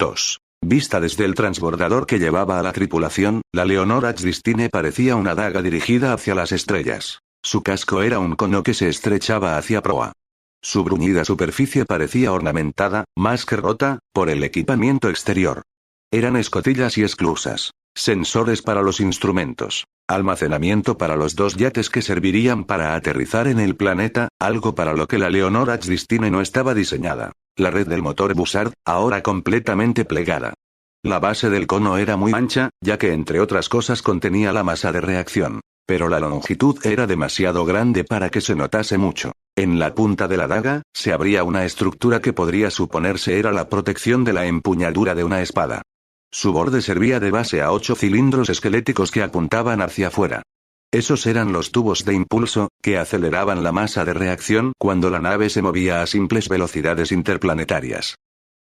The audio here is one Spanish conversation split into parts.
2. Vista desde el transbordador que llevaba a la tripulación, la Leonora Christine parecía una daga dirigida hacia las estrellas. Su casco era un cono que se estrechaba hacia proa. Su bruñida superficie parecía ornamentada, más que rota, por el equipamiento exterior. Eran escotillas y esclusas, sensores para los instrumentos, almacenamiento para los 2 yates que servirían para aterrizar en el planeta, algo para lo que la Leonora Christine no estaba diseñada. La red del motor Bussard, ahora completamente plegada. La base del cono era muy ancha, ya que entre otras cosas contenía la masa de reacción. Pero la longitud era demasiado grande para que se notase mucho. En la punta de la daga, se abría una estructura que podría suponerse era la protección de la empuñadura de una espada. Su borde servía de base a 8 cilindros esqueléticos que apuntaban hacia afuera. Esos eran los tubos de impulso, que aceleraban la masa de reacción cuando la nave se movía a simples velocidades interplanetarias.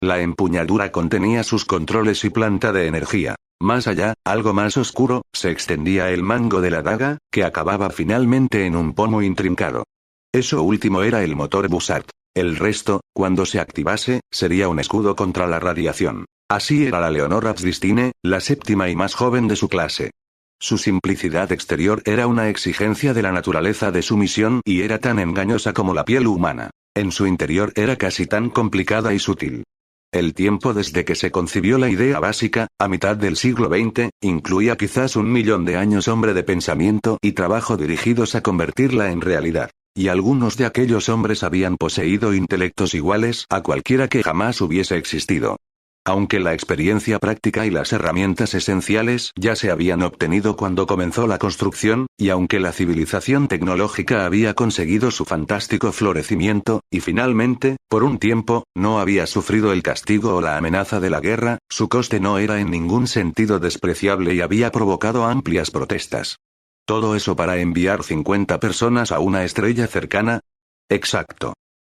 La empuñadura contenía sus controles y planta de energía. Más allá, algo más oscuro, se extendía el mango de la daga, que acababa finalmente en un pomo intrincado. Eso último era el motor Bussard. El resto, cuando se activase, sería un escudo contra la radiación. Así era la Leonora Christine, la 7ª y más joven de su clase. Su simplicidad exterior era una exigencia de la naturaleza de su misión y era tan engañosa como la piel humana. En su interior era casi tan complicada y sutil. El tiempo desde que se concibió la idea básica, a mitad del siglo XX, incluía quizás 1 millón de años hombre de pensamiento y trabajo dirigidos a convertirla en realidad. Y algunos de aquellos hombres habían poseído intelectos iguales a cualquiera que jamás hubiese existido. Aunque la experiencia práctica y las herramientas esenciales ya se habían obtenido cuando comenzó la construcción, y aunque la civilización tecnológica había conseguido su fantástico florecimiento, y finalmente, por un tiempo, no había sufrido el castigo o la amenaza de la guerra, su coste no era en ningún sentido despreciable y había provocado amplias protestas. ¿Todo eso para enviar 50 personas a una estrella cercana? Exacto.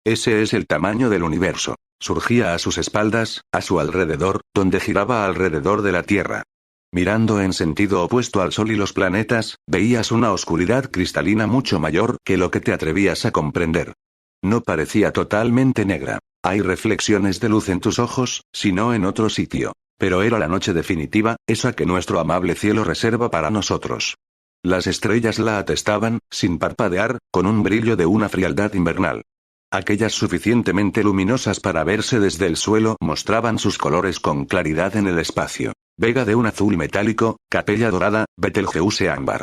Ese es el tamaño del universo. Surgía a sus espaldas, a su alrededor, donde giraba alrededor de la Tierra. Mirando en sentido opuesto al Sol y los planetas, veías una oscuridad cristalina mucho mayor que lo que te atrevías a comprender. No parecía totalmente negra. Hay reflexiones de luz en tus ojos, si no en otro sitio. Pero era la noche definitiva, esa que nuestro amable cielo reserva para nosotros. Las estrellas la atestaban, sin parpadear, con un brillo de una frialdad invernal. Aquellas suficientemente luminosas para verse desde el suelo mostraban sus colores con claridad en el espacio. Vega de un azul metálico, Capella dorada, Betelgeuse ámbar.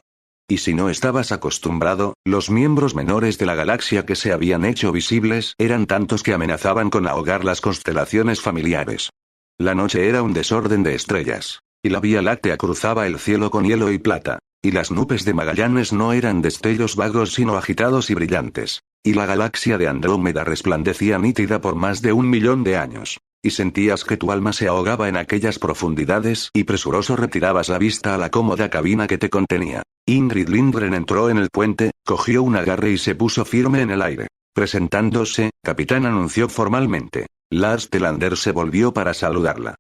Y si no estabas acostumbrado, los miembros menores de la galaxia que se habían hecho visibles eran tantos que amenazaban con ahogar las constelaciones familiares. La noche era un desorden de estrellas. Y la Vía Láctea cruzaba el cielo con hielo y plata. Y las nubes de Magallanes no eran destellos vagos sino agitados y brillantes. Y la galaxia de Andrómeda resplandecía nítida por más de 1 millón de años. Y sentías que tu alma se ahogaba en aquellas profundidades y presuroso retirabas la vista a la cómoda cabina que te contenía. Ingrid Lindgren entró en el puente, cogió un agarre y se puso firme en el aire. Presentándose, capitán anunció formalmente. Lars Telander se volvió para saludarla.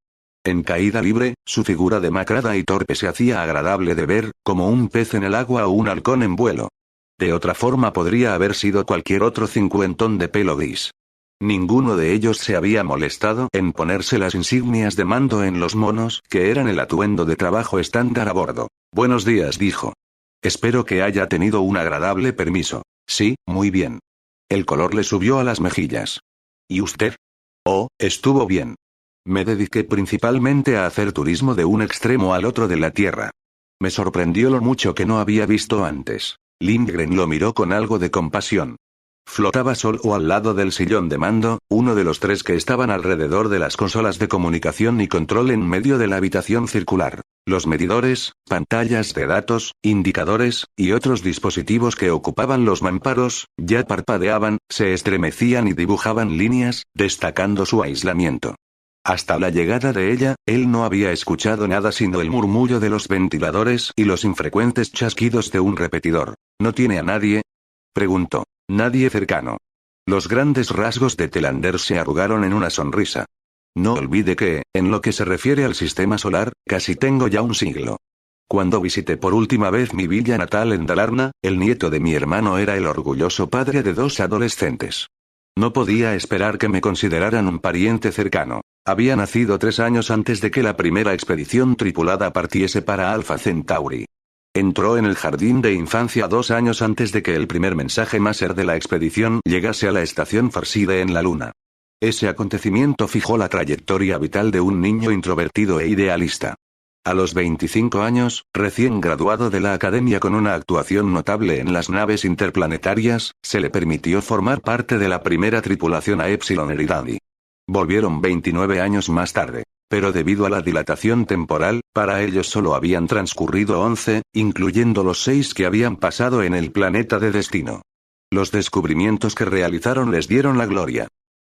En caída libre, su figura demacrada y torpe se hacía agradable de ver, como un pez en el agua o un halcón en vuelo. De otra forma podría haber sido cualquier otro cincuentón de pelo gris. Ninguno de ellos se había molestado en ponerse las insignias de mando en los monos, que eran el atuendo de trabajo estándar a bordo. Buenos días, dijo. Espero que haya tenido un agradable permiso. Sí, muy bien. El color le subió a las mejillas. ¿Y usted? Oh, estuvo bien. Me dediqué principalmente a hacer turismo de un extremo al otro de la Tierra. Me sorprendió lo mucho que no había visto antes. Lindgren lo miró con algo de compasión. Flotaba solo al lado del sillón de mando, uno de los 3 que estaban alrededor de las consolas de comunicación y control en medio de la habitación circular. Los medidores, pantallas de datos, indicadores, y otros dispositivos que ocupaban los mamparos, ya parpadeaban, se estremecían y dibujaban líneas, destacando su aislamiento. Hasta la llegada de ella, él no había escuchado nada sino el murmullo de los ventiladores y los infrecuentes chasquidos de un repetidor. ¿No tiene a nadie?, preguntó. Nadie cercano. Los grandes rasgos de Telander se arrugaron en una sonrisa. No olvide que, en lo que se refiere al sistema solar, casi tengo ya un siglo. Cuando visité por última vez mi villa natal en Dalarna, el nieto de mi hermano era el orgulloso padre de 2 adolescentes. No podía esperar que me consideraran un pariente cercano. Había nacido 3 años antes de que la primera expedición tripulada partiese para Alpha Centauri. Entró en el jardín de infancia 2 años antes de que el primer mensaje máser de la expedición llegase a la estación Farside en la Luna. Ese acontecimiento fijó la trayectoria vital de un niño introvertido e idealista. A los 25 años, recién graduado de la academia con una actuación notable en las naves interplanetarias, se le permitió formar parte de la primera tripulación a Epsilon Eridani. Volvieron 29 años más tarde. Pero debido a la dilatación temporal, para ellos solo habían transcurrido 11, incluyendo los 6 que habían pasado en el planeta de destino. Los descubrimientos que realizaron les dieron la gloria.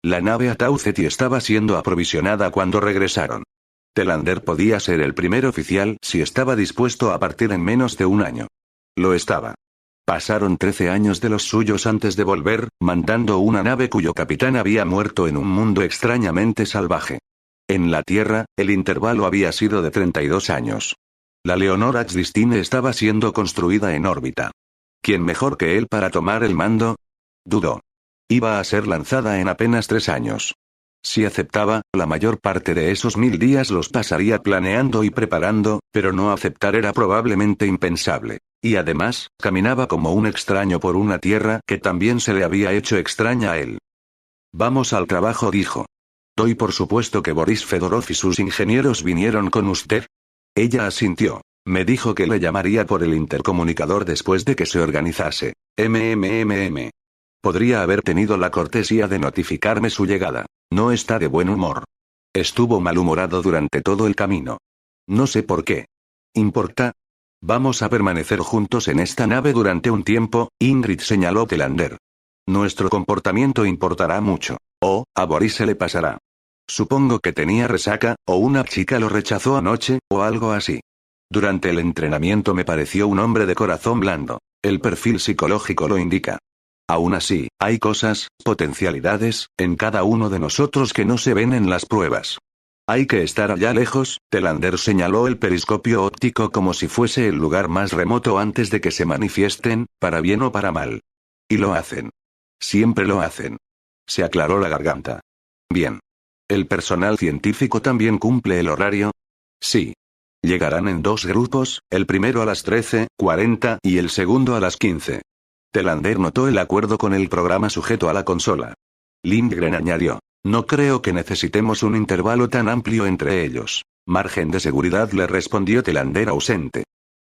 La nave Atau Ceti estaba siendo aprovisionada cuando regresaron. Telander podía ser el primer oficial si estaba dispuesto a partir en menos de un año. Lo estaba. Pasaron 13 años de los suyos antes de volver, mandando una nave cuyo capitán había muerto en un mundo extrañamente salvaje. En la Tierra, el intervalo había sido de 32 años. La Leonora Xdistine estaba siendo construida en órbita. ¿Quién mejor que él para tomar el mando? Dudó. Iba a ser lanzada en apenas 3 años. Si aceptaba, la mayor parte de esos 1000 días los pasaría planeando y preparando, pero no aceptar era probablemente impensable. Y además, caminaba como un extraño por una Tierra que también se le había hecho extraña a él. Vamos al trabajo, dijo. Doy por supuesto que Boris Fedorov y sus ingenieros vinieron con usted. Ella asintió. Me dijo que le llamaría por el intercomunicador después de que se organizase. Podría haber tenido la cortesía de notificarme su llegada. No está de buen humor. Estuvo malhumorado durante todo el camino. No sé por qué. ¿Importa? Vamos a permanecer juntos en esta nave durante un tiempo, Ingrid señaló Telander. Nuestro comportamiento importará mucho. O, a Boris se le pasará. Supongo que tenía resaca, o una chica lo rechazó anoche, o algo así. Durante el entrenamiento me pareció un hombre de corazón blando. El perfil psicológico lo indica. Aún así, hay cosas, potencialidades, en cada uno de nosotros que no se ven en las pruebas. Hay que estar allá lejos, Telander señaló el periscopio óptico como si fuese el lugar más remoto antes de que se manifiesten, para bien o para mal. Y lo hacen. Siempre lo hacen. Se aclaró la garganta. Bien. ¿El personal científico también cumple el horario? Sí. Llegarán en 2 grupos, el primero a las 13:40 y el segundo a las 15. Telander notó el acuerdo con el programa sujeto a la consola. Lindgren añadió. No creo que necesitemos un intervalo tan amplio entre ellos. Margen de seguridad, le respondió Telander ausente.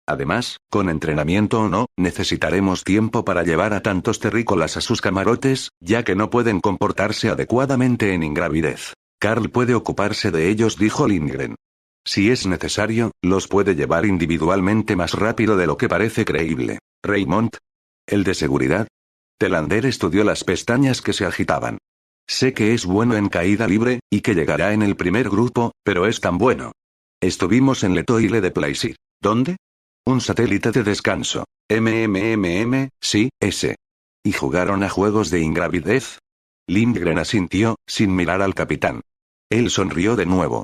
Además, con entrenamiento o no, necesitaremos tiempo para llevar a tantos terrícolas a sus camarotes, ya que no pueden comportarse adecuadamente en ingravidez. Carl puede ocuparse de ellos, dijo Lindgren. Si es necesario, los puede llevar individualmente más rápido de lo que parece creíble. Raymond. ¿El de seguridad? Telander estudió las pestañas que se agitaban. Sé que es bueno en caída libre, y que llegará en el primer grupo, pero es tan bueno. Estuvimos en Letoile de Plaisir. ¿Dónde? Un satélite de descanso. Sí, ese. ¿Y jugaron a juegos de ingravidez? Lindgren asintió, sin mirar al capitán. Él sonrió de nuevo.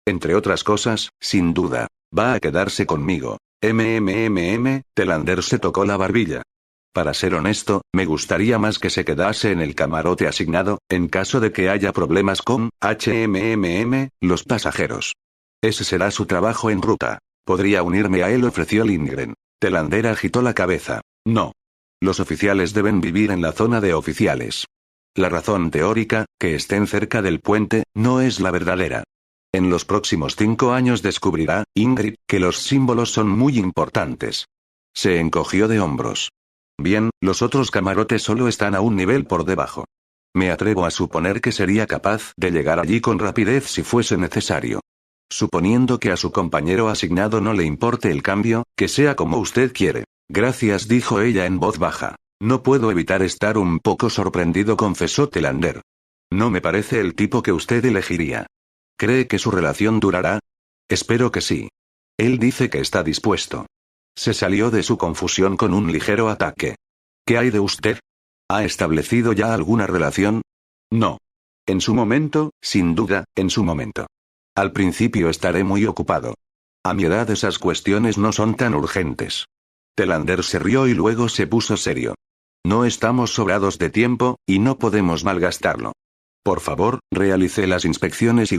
Entre otras cosas, sin duda, va a quedarse conmigo. Telander se tocó la barbilla. Para ser honesto, me gustaría más que se quedase en el camarote asignado, en caso de que haya problemas con los pasajeros. Ese será su trabajo en ruta. Podría unirme a él, ofreció Lindgren. Telander agitó la cabeza. No. Los oficiales deben vivir en la zona de oficiales. La razón teórica, que estén cerca del puente, no es la verdadera. En los próximos 5 años descubrirá, Ingrid, que los símbolos son muy importantes. Se encogió de hombros. Bien, los otros camarotes solo están a un nivel por debajo. Me atrevo a suponer que sería capaz de llegar allí con rapidez si fuese necesario. Suponiendo que a su compañero asignado no le importe el cambio, que sea como usted quiere. Gracias, dijo ella en voz baja. No puedo evitar estar un poco sorprendido, confesó Telander. No me parece el tipo que usted elegiría. ¿Cree que su relación durará? Espero que sí. Él dice que está dispuesto. Se salió de su confusión con un ligero ataque. ¿Qué hay de usted? ¿Ha establecido ya alguna relación? No. En su momento, sin duda, en su momento. Al principio estaré muy ocupado. A mi edad esas cuestiones no son tan urgentes. Telander se rió y luego se puso serio. No estamos sobrados de tiempo, y no podemos malgastarlo. Por favor, realicé las inspecciones Y.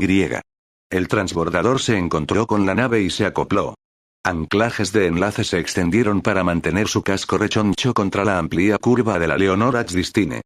El transbordador se encontró con la nave y se acopló. Anclajes de enlace se extendieron para mantener su casco rechoncho contra la amplia curva de la Leonora X-Distine.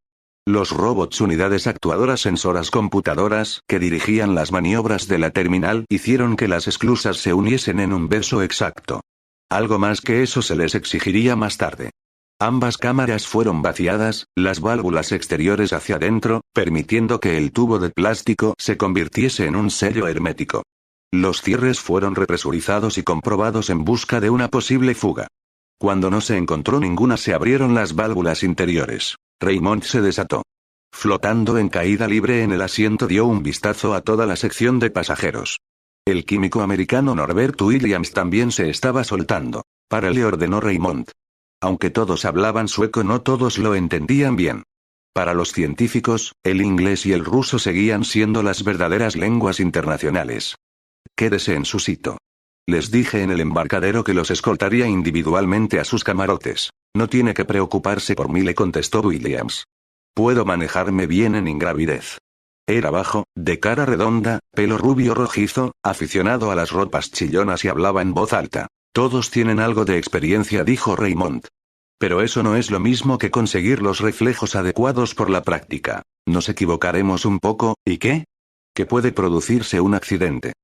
Los robots unidades actuadoras sensoras computadoras que dirigían las maniobras de la terminal hicieron que las esclusas se uniesen en un verso exacto. Algo más que eso se les exigiría más tarde. Ambas cámaras fueron vaciadas, las válvulas exteriores hacia adentro, permitiendo que el tubo de plástico se convirtiese en un sello hermético. Los cierres fueron represurizados y comprobados en busca de una posible fuga. Cuando no se encontró ninguna, se abrieron las válvulas interiores. Raymond se desató. Flotando en caída libre en el asiento, dio un vistazo a toda la sección de pasajeros. El químico americano Norbert Williams también se estaba soltando. Para, le ordenó Raymond. Aunque todos hablaban sueco, no todos lo entendían bien. Para los científicos, el inglés y el ruso seguían siendo las verdaderas lenguas internacionales. Quédese en su sitio. Les dije en el embarcadero que los escoltaría individualmente a sus camarotes. No tiene que preocuparse por mí, le contestó Williams. Puedo manejarme bien en ingravidez. Era bajo, de cara redonda, pelo rubio rojizo, aficionado a las ropas chillonas y hablaba en voz alta. Todos tienen algo de experiencia, dijo Raymond. Pero eso no es lo mismo que conseguir los reflejos adecuados por la práctica. Nos equivocaremos un poco, ¿y qué? Que puede producirse un accidente.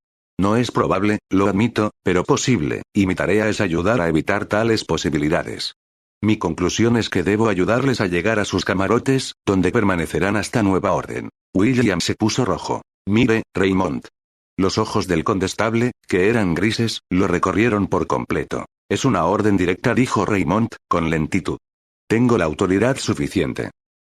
No es probable, lo admito, pero posible, y mi tarea es ayudar a evitar tales posibilidades. Mi conclusión es que debo ayudarles a llegar a sus camarotes, donde permanecerán hasta nueva orden. William se puso rojo. Mire, Raymond. Los ojos del condestable, que eran grises, lo recorrieron por completo. Es una orden directa, dijo Raymond, con lentitud. Tengo la autoridad suficiente.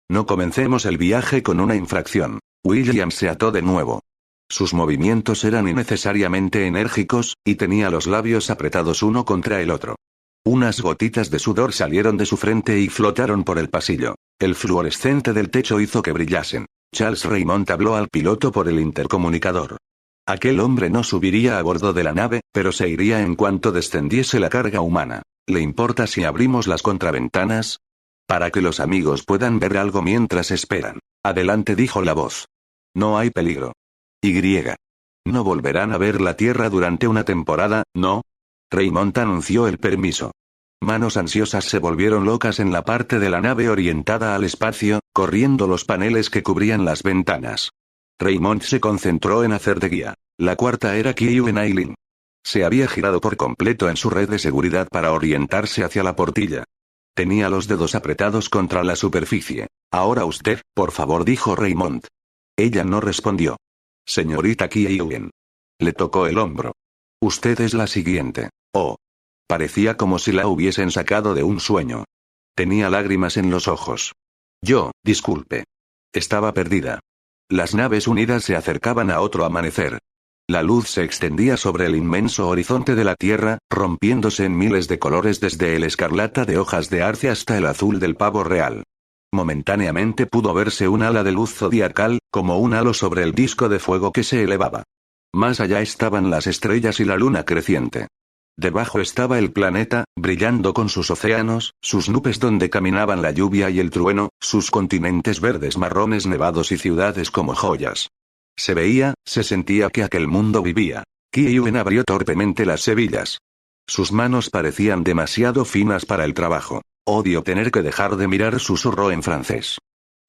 No comencemos el viaje con una infracción. William se ató de nuevo. Sus movimientos eran innecesariamente enérgicos, y tenía los labios apretados uno contra el otro. Unas gotitas de sudor salieron de su frente y flotaron por el pasillo. El fluorescente del techo hizo que brillasen. Charles Raymond habló al piloto por el intercomunicador. Aquel hombre no subiría a bordo de la nave, pero se iría en cuanto descendiese la carga humana. ¿Le importa si abrimos las contraventanas? Para que los amigos puedan ver algo mientras esperan. Adelante, dijo la voz. No hay peligro. Y. No volverán a ver la Tierra durante una temporada, ¿no? Raymond anunció el permiso. Manos ansiosas se volvieron locas en la parte de la nave orientada al espacio, corriendo los paneles que cubrían las ventanas. Raymond se concentró en hacer de guía. La cuarta era Kyu Eileen. Se había girado por completo en su red de seguridad para orientarse hacia la portilla. Tenía los dedos apretados contra la superficie. Ahora usted, por favor, dijo Raymond. Ella no respondió. Señorita Kyu. Le tocó el hombro. Usted es la siguiente. Oh. Parecía como si la hubiesen sacado de un sueño. Tenía lágrimas en los ojos. Disculpe. Estaba perdida. Las naves unidas se acercaban a otro amanecer. La luz se extendía sobre el inmenso horizonte de la Tierra, rompiéndose en miles de colores desde el escarlata de hojas de arce hasta el azul del pavo real. Momentáneamente pudo verse un ala de luz zodiacal, como un halo sobre el disco de fuego que se elevaba. Más allá estaban las estrellas y la luna creciente. Debajo estaba el planeta, brillando con sus océanos, sus nubes donde caminaban la lluvia y el trueno, sus continentes verdes marrones nevados y ciudades como joyas. Se veía, se sentía que aquel mundo vivía. Kyu abrió torpemente las hebillas. Sus manos parecían demasiado finas para el trabajo. Odio tener que dejar de mirar, susurró en francés.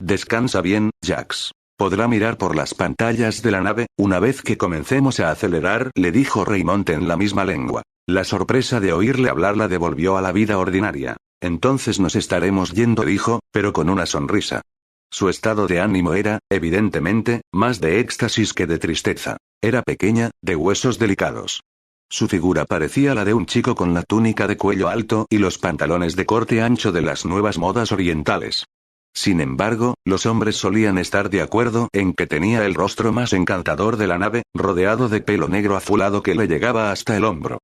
Descansa bien, Jax. Podrá mirar por las pantallas de la nave, una vez que comencemos a acelerar, le dijo Raymond en la misma lengua. La sorpresa de oírle hablar la devolvió a la vida ordinaria. Entonces nos estaremos yendo, dijo, pero con una sonrisa. Su estado de ánimo era, evidentemente, más de éxtasis que de tristeza. Era pequeña, de huesos delicados. Su figura parecía la de un chico con la túnica de cuello alto y los pantalones de corte ancho de las nuevas modas orientales. Sin embargo, los hombres solían estar de acuerdo en que tenía el rostro más encantador de la nave, rodeado de pelo negro azulado que le llegaba hasta el hombro.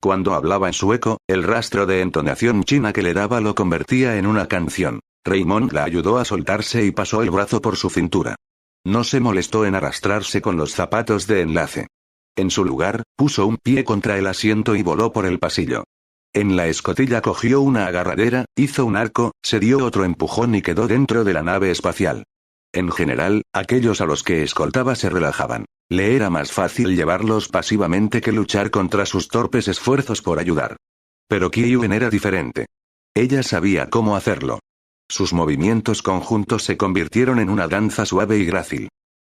Cuando hablaba en sueco, el rastro de entonación china que le daba lo convertía en una canción. Raymond la ayudó a soltarse y pasó el brazo por su cintura. No se molestó en arrastrarse con los zapatos de enlace. En su lugar, puso un pie contra el asiento y voló por el pasillo. En la escotilla cogió una agarradera, hizo un arco, se dio otro empujón y quedó dentro de la nave espacial. En general, aquellos a los que escoltaba se relajaban. Le era más fácil llevarlos pasivamente que luchar contra sus torpes esfuerzos por ayudar. Pero Kyuuen era diferente. Ella sabía cómo hacerlo. Sus movimientos conjuntos se convirtieron en una danza suave y grácil.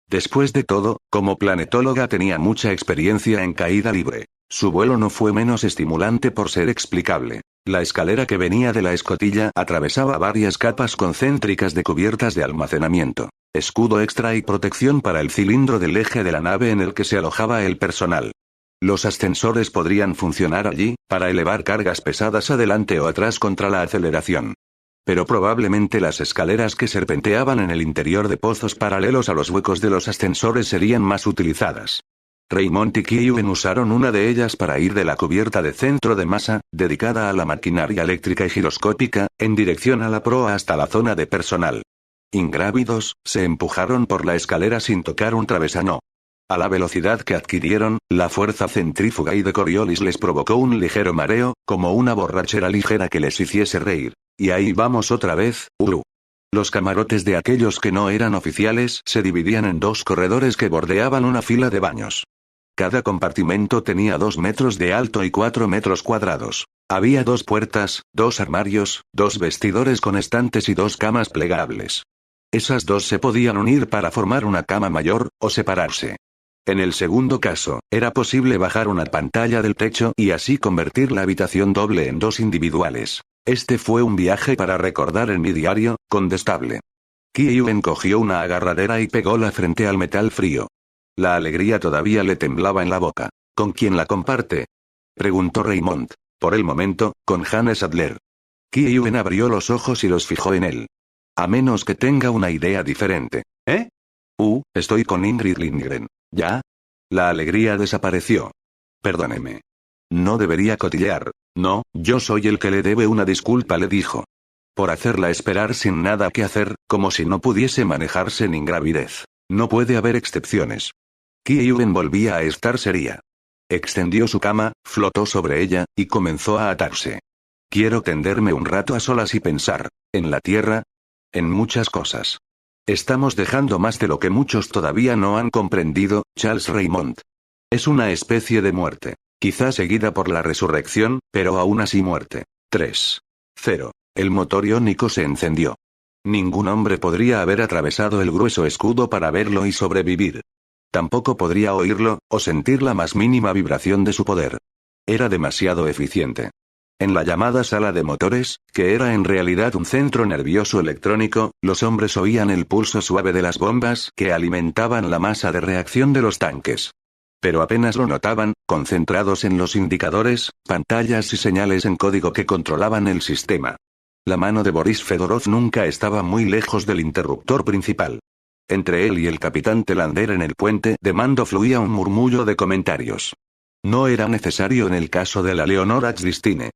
Después de todo, como planetóloga tenía mucha experiencia en caída libre. Su vuelo no fue menos estimulante por ser explicable. La escalera que venía de la escotilla atravesaba varias capas concéntricas de cubiertas de almacenamiento, escudo extra y protección para el cilindro del eje de la nave en el que se alojaba el personal. Los ascensores podrían funcionar allí, para elevar cargas pesadas adelante o atrás contra la aceleración. Pero probablemente las escaleras que serpenteaban en el interior de pozos paralelos a los huecos de los ascensores serían más utilizadas. Raymond y Kyuuen usaron una de ellas para ir de la cubierta de centro de masa, dedicada a la maquinaria eléctrica y giroscópica, en dirección a la proa hasta la zona de personal. Ingrávidos, se empujaron por la escalera sin tocar un travesano. A la velocidad que adquirieron, la fuerza centrífuga y de Coriolis les provocó un ligero mareo, como una borrachera ligera que les hiciese reír. Y ahí vamos otra vez, Los camarotes de aquellos que no eran oficiales se dividían en dos corredores que bordeaban una fila de baños. Cada compartimento tenía 2 metros de alto y 4 metros cuadrados. Había 2 puertas, 2 armarios, 2 vestidores con estantes y 2 camas plegables. Esas dos se podían unir para formar una cama mayor, o separarse. En el segundo caso, era posible bajar una pantalla del techo y así convertir la habitación doble en 2 individuales. Este fue un viaje para recordar en mi diario, condestable. Kyuuen cogió una agarradera y pególa frente al metal frío. La alegría todavía le temblaba en la boca. ¿Con quién la comparte?, preguntó Raymond. Por el momento, con Hannes Adler. Kyuuen abrió los ojos y los fijó en él. A menos que tenga una idea diferente. ¿Eh? Estoy con Ingrid Lindgren. ¿Ya? La alegría desapareció. Perdóneme. No debería cotillear. No, yo soy el que le debe una disculpa, le dijo. Por hacerla esperar sin nada que hacer, como si no pudiese manejarse en ingravidez. No puede haber excepciones. Kyuuen volvía a estar seria. Extendió su cama, flotó sobre ella, y comenzó a atarse. Quiero tenderme un rato a solas y pensar. ¿En la Tierra? En muchas cosas. Estamos dejando más de lo que muchos todavía no han comprendido, Charles Raymond. Es una especie de muerte. Quizá seguida por la resurrección, pero aún así muerte. 3-0. El motor iónico se encendió. Ningún hombre podría haber atravesado el grueso escudo para verlo y sobrevivir. Tampoco podría oírlo, o sentir la más mínima vibración de su poder. Era demasiado eficiente. En la llamada sala de motores, que era en realidad un centro nervioso electrónico, los hombres oían el pulso suave de las bombas que alimentaban la masa de reacción de los tanques. Pero apenas lo notaban, concentrados en los indicadores, pantallas y señales en código que controlaban el sistema. La mano de Boris Fedorov nunca estaba muy lejos del interruptor principal. Entre él y el capitán Telander en el puente de mando fluía un murmullo de comentarios. No era necesario en el caso de la Leonora Axdistine.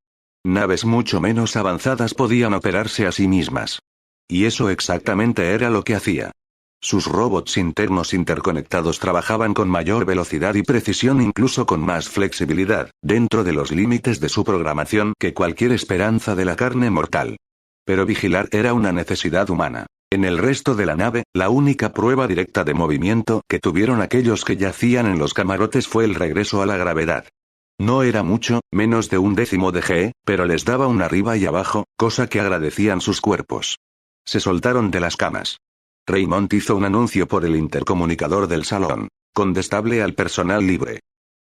Naves mucho menos avanzadas podían operarse a sí mismas. Y eso exactamente era lo que hacía. Sus robots internos interconectados trabajaban con mayor velocidad y precisión, incluso con más flexibilidad, dentro de los límites de su programación, que cualquier esperanza de la carne mortal. Pero vigilar era una necesidad humana. En el resto de la nave, la única prueba directa de movimiento que tuvieron aquellos que yacían en los camarotes fue el regreso a la gravedad. No era mucho, menos de 1/10 de G, pero les daba un arriba y abajo, cosa que agradecían sus cuerpos. Se soltaron de las camas. Raymond hizo un anuncio por el intercomunicador del salón. Condestable al personal libre.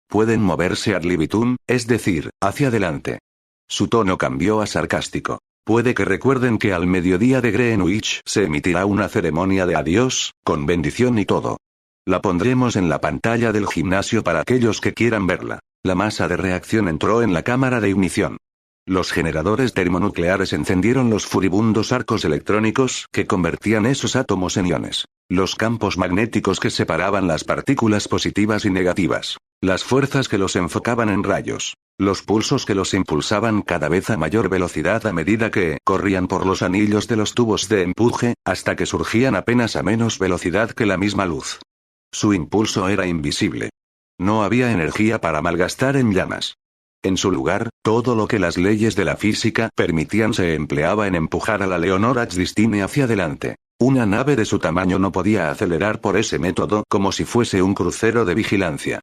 Pueden moverse ad libitum, es decir, hacia adelante. Su tono cambió a sarcástico. Puede que recuerden que al mediodía de Greenwich se emitirá una ceremonia de adiós, con bendición y todo. La pondremos en la pantalla del gimnasio para aquellos que quieran verla. La masa de reacción entró en la cámara de ignición. Los generadores termonucleares encendieron los furibundos arcos electrónicos que convertían esos átomos en iones. Los campos magnéticos que separaban las partículas positivas y negativas. Las fuerzas que los enfocaban en rayos. Los pulsos que los impulsaban cada vez a mayor velocidad a medida que corrían por los anillos de los tubos de empuje, hasta que surgían apenas a menos velocidad que la misma luz. Su impulso era invisible. No había energía para malgastar en llamas. En su lugar, todo lo que las leyes de la física permitían se empleaba en empujar a la Leonora Axdistine hacia adelante. Una nave de su tamaño no podía acelerar por ese método como si fuese un crucero de vigilancia.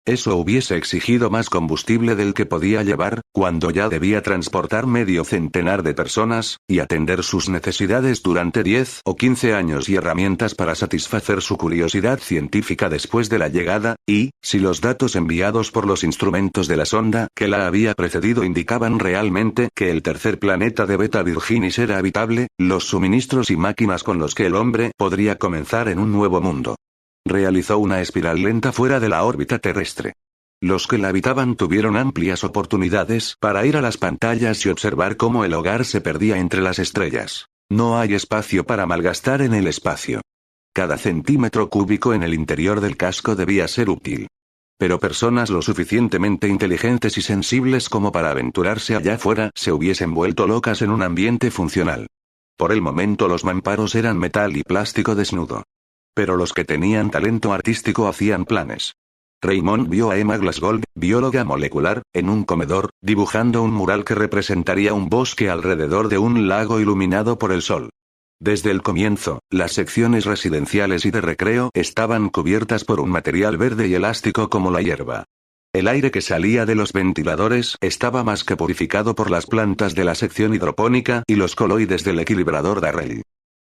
Eso hubiese exigido más combustible del que podía llevar, cuando ya debía transportar medio centenar de personas, y atender sus necesidades durante 10 o 15 años y herramientas para satisfacer su curiosidad científica después de la llegada, y, si los datos enviados por los instrumentos de la sonda que la había precedido indicaban realmente que el tercer planeta de Beta Virginis era habitable, los suministros y máquinas con los que el hombre podría comenzar en un nuevo mundo. Realizó una espiral lenta fuera de la órbita terrestre. Los que la habitaban tuvieron amplias oportunidades para ir a las pantallas y observar cómo el hogar se perdía entre las estrellas. No hay espacio para malgastar en el espacio. Cada centímetro cúbico en el interior del casco debía ser útil. Pero personas lo suficientemente inteligentes y sensibles como para aventurarse allá afuera se hubiesen vuelto locas en un ambiente funcional. Por el momento los mamparos eran metal y plástico desnudo. Pero los que tenían talento artístico hacían planes. Raymond vio a Emma Glassgold, bióloga molecular, en un comedor, dibujando un mural que representaría un bosque alrededor de un lago iluminado por el sol. Desde el comienzo, las secciones residenciales y de recreo estaban cubiertas por un material verde y elástico como la hierba. El aire que salía de los ventiladores estaba más que purificado por las plantas de la sección hidropónica y los coloides del equilibrador Darrell.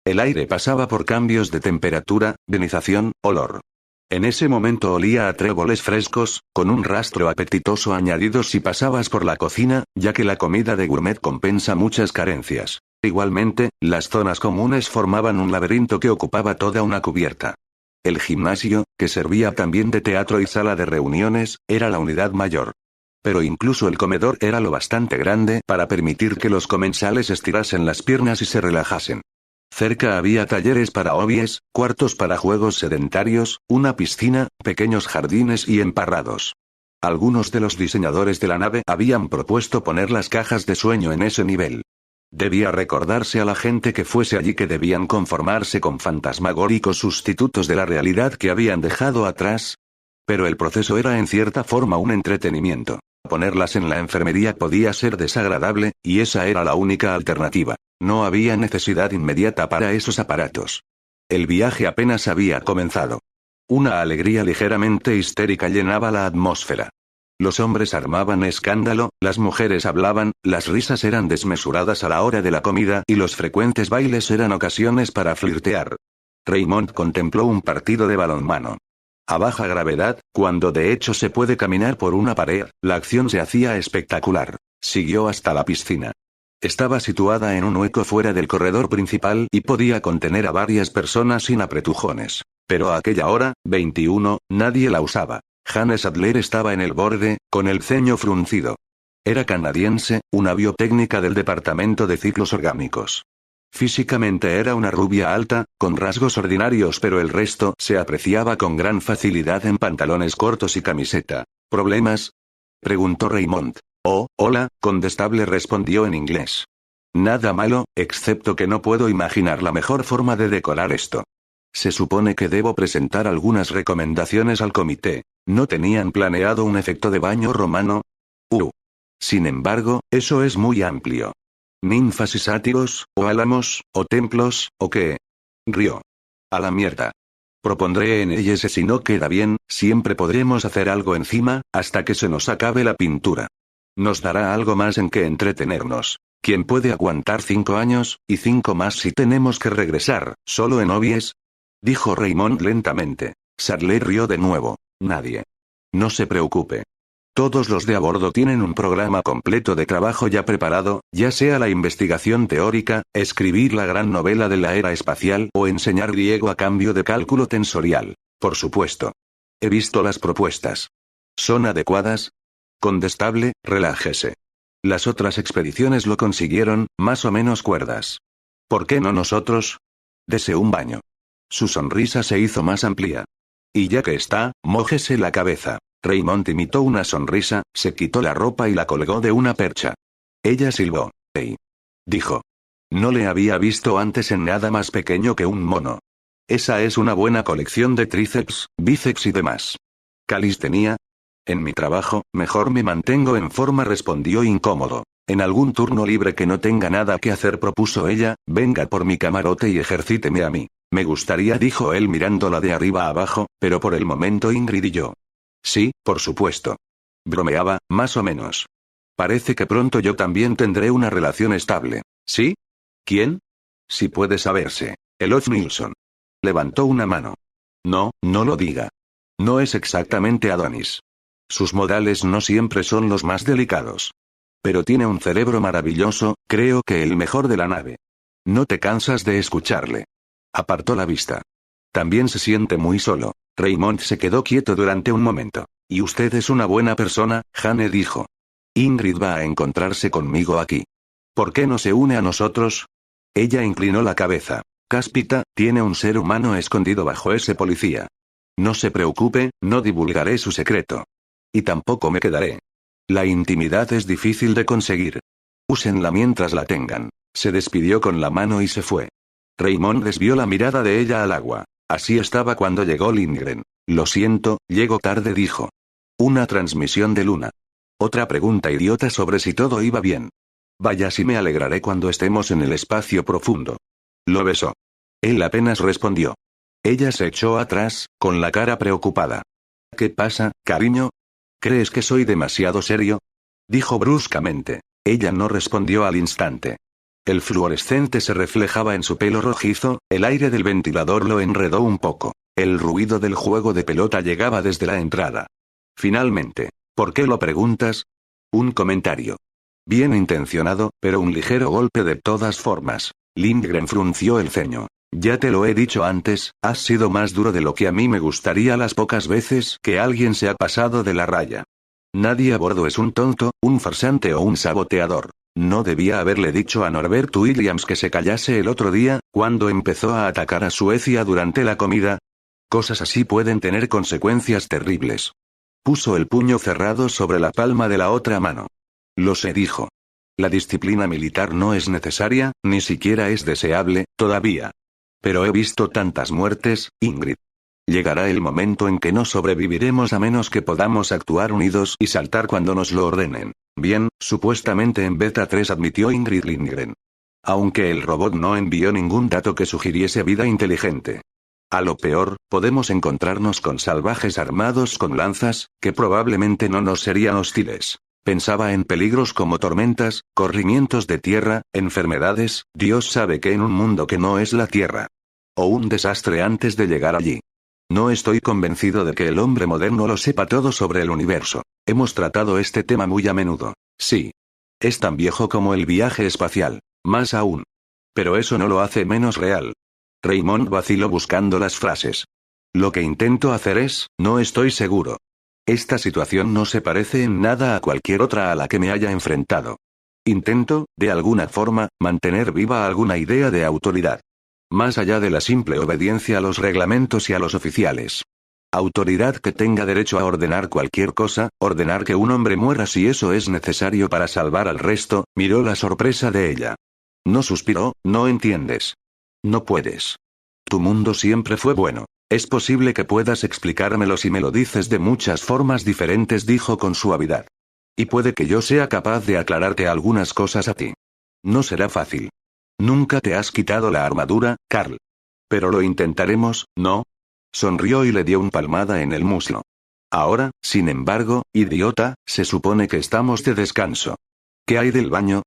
El aire pasaba por cambios de temperatura, ionización, olor. En ese momento olía a tréboles frescos, con un rastro apetitoso añadido si pasabas por la cocina, ya que la comida de gourmet compensa muchas carencias. Igualmente, las zonas comunes formaban un laberinto que ocupaba toda una cubierta. El gimnasio, que servía también de teatro y sala de reuniones, era la unidad mayor. Pero incluso el comedor era lo bastante grande para permitir que los comensales estirasen las piernas y se relajasen. Cerca había talleres para hobbies, cuartos para juegos sedentarios, una piscina, pequeños jardines y emparrados. Algunos de los diseñadores de la nave habían propuesto poner las cajas de sueño en ese nivel. Debía recordarse a la gente que fuese allí que debían conformarse con fantasmagóricos sustitutos de la realidad que habían dejado atrás. Pero el proceso era en cierta forma un entretenimiento. Ponerlas en la enfermería podía ser desagradable, y esa era la única alternativa. No había necesidad inmediata para esos aparatos. El viaje apenas había comenzado. Una alegría ligeramente histérica llenaba la atmósfera. Los hombres armaban escándalo, las mujeres hablaban, las risas eran desmesuradas a la hora de la comida y los frecuentes bailes eran ocasiones para flirtear. Raymond contempló un partido de balonmano. A baja gravedad, cuando de hecho se puede caminar por una pared, la acción se hacía espectacular. Siguió hasta la piscina. Estaba situada en un hueco fuera del corredor principal y podía contener a varias personas sin apretujones. Pero a aquella hora, 21, nadie la usaba. Jane Sadler estaba en el borde, con el ceño fruncido. Era canadiense, una biotécnica del Departamento de Ciclos Orgánicos. Físicamente era una rubia alta, con rasgos ordinarios, pero el resto se apreciaba con gran facilidad en pantalones cortos y camiseta. ¿Problemas?, preguntó Raymond. Oh, hola, condestable, respondió en inglés. Nada malo, excepto que no puedo imaginar la mejor forma de decorar esto. Se supone que debo presentar algunas recomendaciones al comité. ¿No tenían planeado un efecto de baño romano? Sin embargo, eso es muy amplio. ¿Ninfas y sátiros, o álamos, o templos, o qué? Rió. A la mierda. Propondré en ellas si no queda bien, siempre podremos hacer algo encima, hasta que se nos acabe la pintura. Nos dará algo más en que entretenernos. ¿Quién puede aguantar 5 años, y 5 más si tenemos que regresar, solo en hobbies? Dijo Raymond lentamente. Sadler rió de nuevo. Nadie. No se preocupe. Todos los de a bordo tienen un programa completo de trabajo ya preparado, ya sea la investigación teórica, escribir la gran novela de la era espacial o enseñar griego a cambio de cálculo tensorial. Por supuesto. He visto las propuestas. ¿Son adecuadas? Condestable, relájese. Las otras expediciones lo consiguieron, más o menos cuerdas. ¿Por qué no nosotros? Dese un baño. Su sonrisa se hizo más amplia. Y ya que está, mójese la cabeza. Raymond imitó una sonrisa, se quitó la ropa y la colgó de una percha. Ella silbó. «Hey», dijo. No le había visto antes en nada más pequeño que un mono. Esa es una buena colección de tríceps, bíceps y demás. ¿Calistenia? En mi trabajo, mejor me mantengo en forma, respondió incómodo. En algún turno libre que no tenga nada que hacer, propuso ella, venga por mi camarote y ejercíteme a mí. Me gustaría, dijo él mirándola de arriba a abajo, pero por el momento Ingrid y yo. Sí, por supuesto. Bromeaba, más o menos. Parece que pronto yo también tendré una relación estable. ¿Sí? ¿Quién? Si puede saberse. Elof Nilsson. Levantó una mano. No, no lo diga. No es exactamente Adonis. Sus modales no siempre son los más delicados. Pero tiene un cerebro maravilloso, creo que el mejor de la nave. No te cansas de escucharle. Apartó la vista. También se siente muy solo. Raymond se quedó quieto durante un momento. Y usted es una buena persona, Jane dijo. Ingrid va a encontrarse conmigo aquí. ¿Por qué no se une a nosotros? Ella inclinó la cabeza. Cáspita, tiene un ser humano escondido bajo ese policía. No se preocupe, no divulgaré su secreto. Y tampoco me quedaré. La intimidad es difícil de conseguir. Úsenla mientras la tengan. Se despidió con la mano y se fue. Raymond desvió la mirada de ella al agua. Así estaba cuando llegó Lindgren. Lo siento, llego tarde, dijo. Una transmisión de Luna. Otra pregunta idiota sobre si todo iba bien. Vaya, si me alegraré cuando estemos en el espacio profundo. Lo besó. Él apenas respondió. Ella se echó atrás, con la cara preocupada. ¿Qué pasa, cariño? ¿Crees que soy demasiado serio? Dijo bruscamente. Ella no respondió al instante. El fluorescente se reflejaba en su pelo rojizo, el aire del ventilador lo enredó un poco. El ruido del juego de pelota llegaba desde la entrada. Finalmente, ¿por qué lo preguntas? Un comentario. Bien intencionado, pero un ligero golpe de todas formas. Lindgren frunció el ceño. Ya te lo he dicho antes, has sido más duro de lo que a mí me gustaría las pocas veces que alguien se ha pasado de la raya. Nadie a bordo es un tonto, un farsante o un saboteador. No debía haberle dicho a Norbert Williams que se callase el otro día, cuando empezó a atacar a Suecia durante la comida. Cosas así pueden tener consecuencias terribles. Puso el puño cerrado sobre la palma de la otra mano. Lo sé, dijo. La disciplina militar no es necesaria, ni siquiera es deseable, todavía. Pero he visto tantas muertes, Ingrid. Llegará el momento en que no sobreviviremos a menos que podamos actuar unidos y saltar cuando nos lo ordenen. Bien, supuestamente en Beta 3, admitió Ingrid Lindgren. Aunque el robot no envió ningún dato que sugiriese vida inteligente. A lo peor, podemos encontrarnos con salvajes armados con lanzas, que probablemente no nos serían hostiles. Pensaba en peligros como tormentas, corrimientos de tierra, enfermedades, Dios sabe que en un mundo que no es la Tierra. O un desastre antes de llegar allí. No estoy convencido de que el hombre moderno lo sepa todo sobre el universo. Hemos tratado este tema muy a menudo. Sí. Es tan viejo como el viaje espacial. Más aún. Pero eso no lo hace menos real. Raymond vaciló buscando las frases. Lo que intento hacer es, no estoy seguro. Esta situación no se parece en nada a cualquier otra a la que me haya enfrentado. Intento, de alguna forma, mantener viva alguna idea de autoridad. Más allá de la simple obediencia a los reglamentos y a los oficiales. Autoridad que tenga derecho a ordenar cualquier cosa, ordenar que un hombre muera si eso es necesario para salvar al resto, miró la sorpresa de ella. No suspiró, no entiendes. No puedes. Tu mundo siempre fue bueno. Es posible que puedas explicármelo si me lo dices de muchas formas diferentes, dijo con suavidad. Y puede que yo sea capaz de aclararte algunas cosas a ti. No será fácil. Nunca te has quitado la armadura, Carl. Pero lo intentaremos, ¿no? Sonrió y le dio una palmada en el muslo. Ahora, sin embargo, idiota, se supone que estamos de descanso. ¿Qué hay del baño?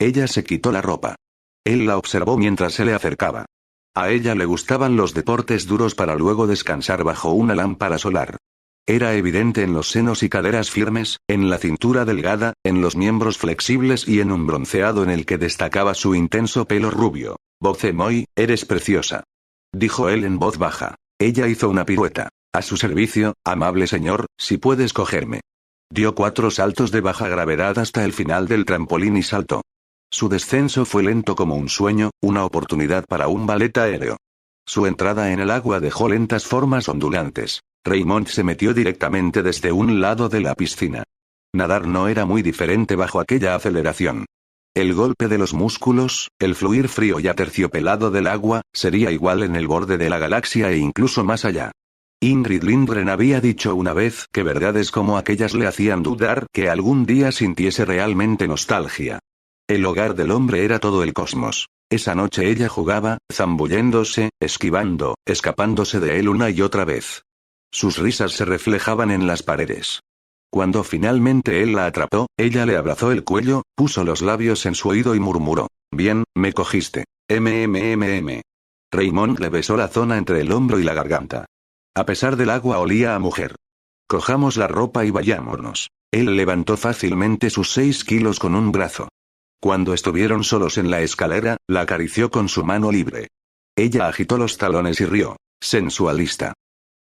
Ella se quitó la ropa. Él la observó mientras se le acercaba. A ella le gustaban los deportes duros para luego descansar bajo una lámpara solar. Era evidente en los senos y caderas firmes, en la cintura delgada, en los miembros flexibles y en un bronceado en el que destacaba su intenso pelo rubio. Bozemoy, eres preciosa. Dijo él en voz baja. Ella hizo una pirueta. A su servicio, amable señor, si puedes cogerme. Dio 4 saltos de baja gravedad hasta el final del trampolín y saltó. Su descenso fue lento como un sueño, una oportunidad para un ballet aéreo. Su entrada en el agua dejó lentas formas ondulantes. Raymond se metió directamente desde un lado de la piscina. Nadar no era muy diferente bajo aquella aceleración. El golpe de los músculos, el fluir frío y aterciopelado del agua, sería igual en el borde de la galaxia e incluso más allá. Ingrid Lindgren había dicho una vez que verdades como aquellas le hacían dudar que algún día sintiese realmente nostalgia. El hogar del hombre era todo el cosmos. Esa noche ella jugaba, zambulléndose, esquivando, escapándose de él una y otra vez. Sus risas se reflejaban en las paredes. Cuando finalmente él la atrapó, ella le abrazó el cuello, puso los labios en su oído y murmuró: «Bien, me cogiste. MMMM». Raymond le besó la zona entre el hombro y la garganta. A pesar del agua olía a mujer. «Cojamos la ropa y vayámonos». Él levantó fácilmente sus 6 kilos con un brazo. Cuando estuvieron solos en la escalera, la acarició con su mano libre. Ella agitó los talones y rió. Sensualista.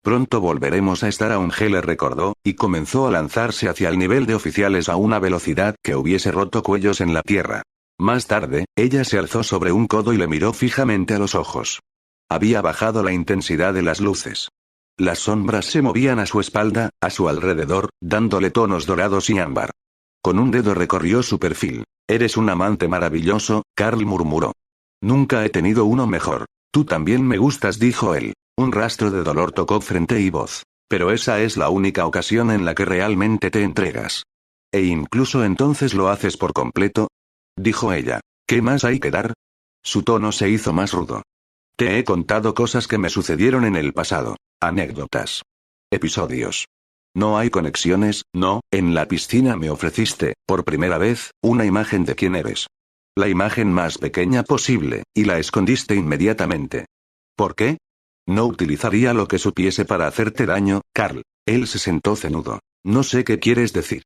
«Pronto volveremos a estar a un G», le recordó, y comenzó a lanzarse hacia el nivel de oficiales a una velocidad que hubiese roto cuellos en la tierra. Más tarde, ella se alzó sobre un codo y le miró fijamente a los ojos. Había bajado la intensidad de las luces. Las sombras se movían a su espalda, a su alrededor, dándole tonos dorados y ámbar. Con un dedo recorrió su perfil. «Eres un amante maravilloso», Carl murmuró. «Nunca he tenido uno mejor». «Tú también me gustas», dijo él. Un rastro de dolor tocó frente y voz. «Pero esa es la única ocasión en la que realmente te entregas». «¿E incluso entonces lo haces por completo?», dijo ella. «¿Qué más hay que dar?». Su tono se hizo más rudo. «Te he contado cosas que me sucedieron en el pasado. Anécdotas. Episodios. No hay conexiones, no. En la piscina me ofreciste, por primera vez, una imagen de quién eres. La imagen más pequeña posible, y la escondiste inmediatamente. ¿Por qué? No utilizaría lo que supiese para hacerte daño, Carl». Él se sentó cenudo. «No sé qué quieres decir».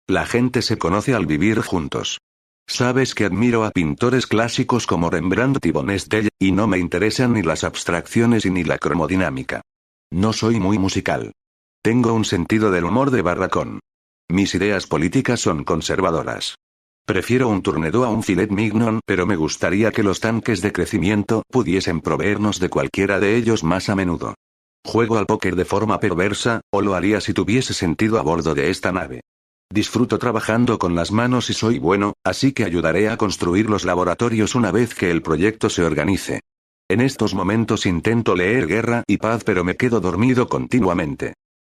«La gente se conoce al vivir juntos. Sabes que admiro a pintores clásicos como Rembrandt y Bonnesteller, y no me interesan ni las abstracciones y ni la cromodinámica. No soy muy musical. Tengo un sentido del humor de barracón. Mis ideas políticas son conservadoras. Prefiero un tournedo a un filet mignon, pero me gustaría que los tanques de crecimiento pudiesen proveernos de cualquiera de ellos más a menudo. Juego al póker de forma perversa, o lo haría si tuviese sentido a bordo de esta nave. Disfruto trabajando con las manos y soy bueno, así que ayudaré a construir los laboratorios una vez que el proyecto se organice. En estos momentos intento leer Guerra y Paz, pero me quedo dormido continuamente».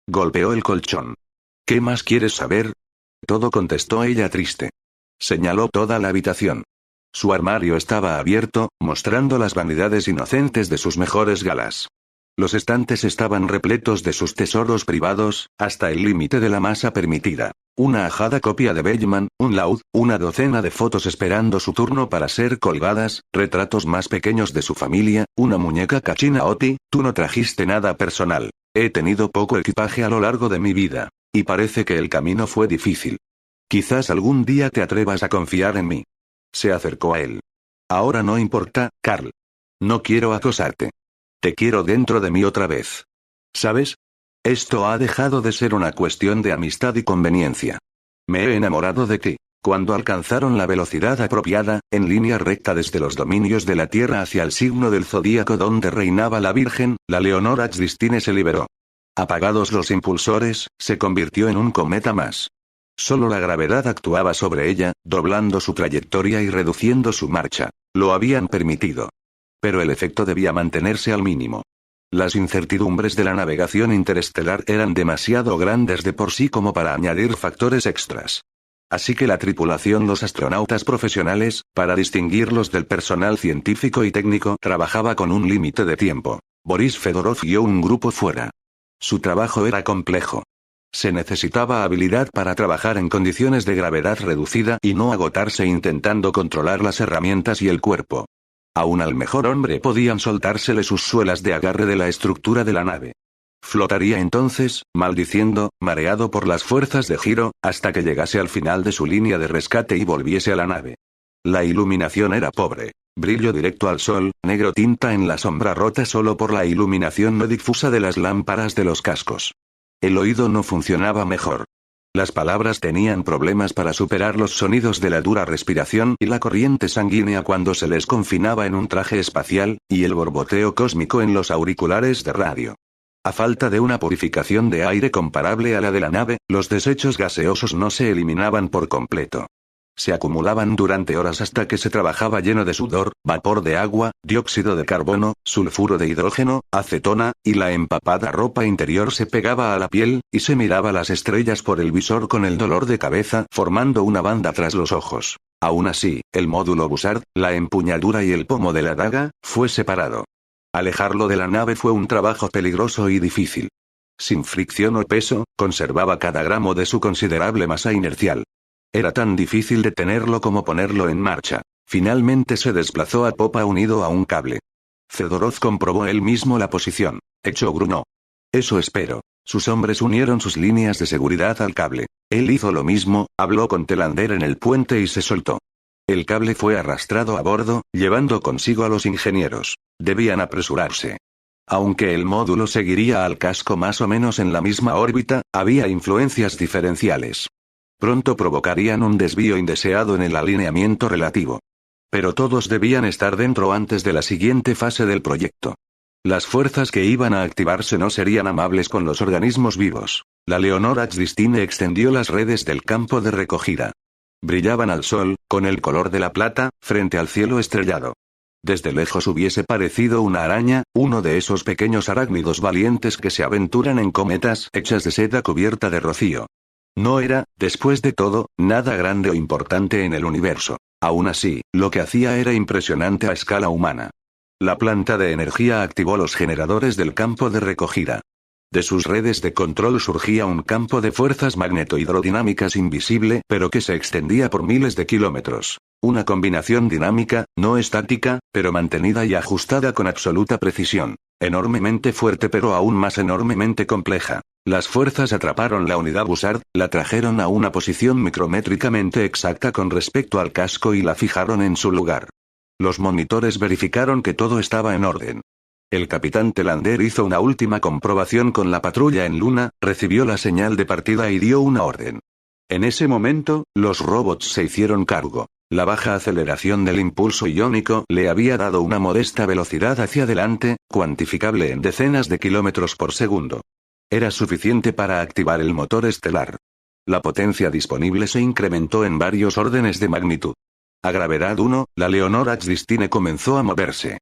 Golpeó el colchón. «¿Qué más quieres saber?». «Todo», contestó ella triste. Señaló toda la habitación. Su armario estaba abierto, mostrando las vanidades inocentes de sus mejores galas. Los estantes estaban repletos de sus tesoros privados, hasta el límite de la masa permitida. Una ajada copia de Bellman, un laúd, una docena de fotos esperando su turno para ser colgadas, retratos más pequeños de su familia, una muñeca cachina Oti. «Tú no trajiste nada personal. He tenido poco equipaje a lo largo de mi vida. Y parece que el camino fue difícil. Quizás algún día te atrevas a confiar en mí». Se acercó a él. «Ahora no importa, Carl. No quiero acosarte. Te quiero dentro de mí otra vez. ¿Sabes? Esto ha dejado de ser una cuestión de amistad y conveniencia. Me he enamorado de ti». Cuando alcanzaron la velocidad apropiada, en línea recta desde los dominios de la Tierra hacia el signo del zodíaco donde reinaba la Virgen, la Leonora Christine se liberó. Apagados los impulsores, se convirtió en un cometa más. Solo la gravedad actuaba sobre ella, doblando su trayectoria y reduciendo su marcha. Lo habían permitido. Pero el efecto debía mantenerse al mínimo. Las incertidumbres de la navegación interestelar eran demasiado grandes de por sí como para añadir factores extras. Así que la tripulación, los astronautas profesionales, para distinguirlos del personal científico y técnico, trabajaba con un límite de tiempo. Boris Fedorov guió un grupo fuera. Su trabajo era complejo. Se necesitaba habilidad para trabajar en condiciones de gravedad reducida y no agotarse intentando controlar las herramientas y el cuerpo. Aún al mejor hombre podían soltársele sus suelas de agarre de la estructura de la nave. Flotaría entonces, maldiciendo, mareado por las fuerzas de giro, hasta que llegase al final de su línea de rescate y volviese a la nave. La iluminación era pobre. Brillo directo al sol, negro tinta en la sombra rota solo por la iluminación no difusa de las lámparas de los cascos. El oído no funcionaba mejor. Las palabras tenían problemas para superar los sonidos de la dura respiración y la corriente sanguínea cuando se les confinaba en un traje espacial, y el borboteo cósmico en los auriculares de radio. A falta de una purificación de aire comparable a la de la nave, los desechos gaseosos no se eliminaban por completo. Se acumulaban durante horas hasta que se trabajaba lleno de sudor, vapor de agua, dióxido de carbono, sulfuro de hidrógeno, acetona, y la empapada ropa interior se pegaba a la piel, y se miraba las estrellas por el visor con el dolor de cabeza formando una banda tras los ojos. Aún así, el módulo Bussard, la empuñadura y el pomo de la daga, fue separado. Alejarlo de la nave fue un trabajo peligroso y difícil. Sin fricción o peso, conservaba cada gramo de su considerable masa inercial. Era tan difícil detenerlo como ponerlo en marcha. Finalmente se desplazó a popa unido a un cable. Fedorov comprobó él mismo la posición. Hecho, gruñó. Eso espero. Sus hombres unieron sus líneas de seguridad al cable. Él hizo lo mismo, habló con Telander en el puente y se soltó. El cable fue arrastrado a bordo, llevando consigo a los ingenieros. Debían apresurarse. Aunque el módulo seguiría al casco más o menos en la misma órbita, había influencias diferenciales. Pronto provocarían un desvío indeseado en el alineamiento relativo. Pero todos debían estar dentro antes de la siguiente fase del proyecto. Las fuerzas que iban a activarse no serían amables con los organismos vivos. La Leonora Xdistine extendió las redes del campo de recogida. Brillaban al sol, con el color de la plata, frente al cielo estrellado. Desde lejos hubiese parecido una araña, uno de esos pequeños arácnidos valientes que se aventuran en cometas hechas de seda cubierta de rocío. No era, después de todo, nada grande o importante en el universo. Aún así, lo que hacía era impresionante a escala humana. La planta de energía activó los generadores del campo de recogida. De sus redes de control surgía un campo de fuerzas magnetohidrodinámicas invisible, pero que se extendía por miles de kilómetros. Una combinación dinámica, no estática, pero mantenida y ajustada con absoluta precisión. Enormemente fuerte pero aún más enormemente compleja. Las fuerzas atraparon la unidad Bussard, la trajeron a una posición micrométricamente exacta con respecto al casco y la fijaron en su lugar. Los monitores verificaron que todo estaba en orden. El capitán Telander hizo una última comprobación con la patrulla en Luna, recibió la señal de partida y dio una orden. En ese momento, los robots se hicieron cargo. La baja aceleración del impulso iónico le había dado una modesta velocidad hacia adelante, cuantificable en decenas de kilómetros por segundo. Era suficiente para activar el motor estelar. La potencia disponible se incrementó en varios órdenes de magnitud. A gravedad 1, la Leonora Xdistine comenzó a moverse.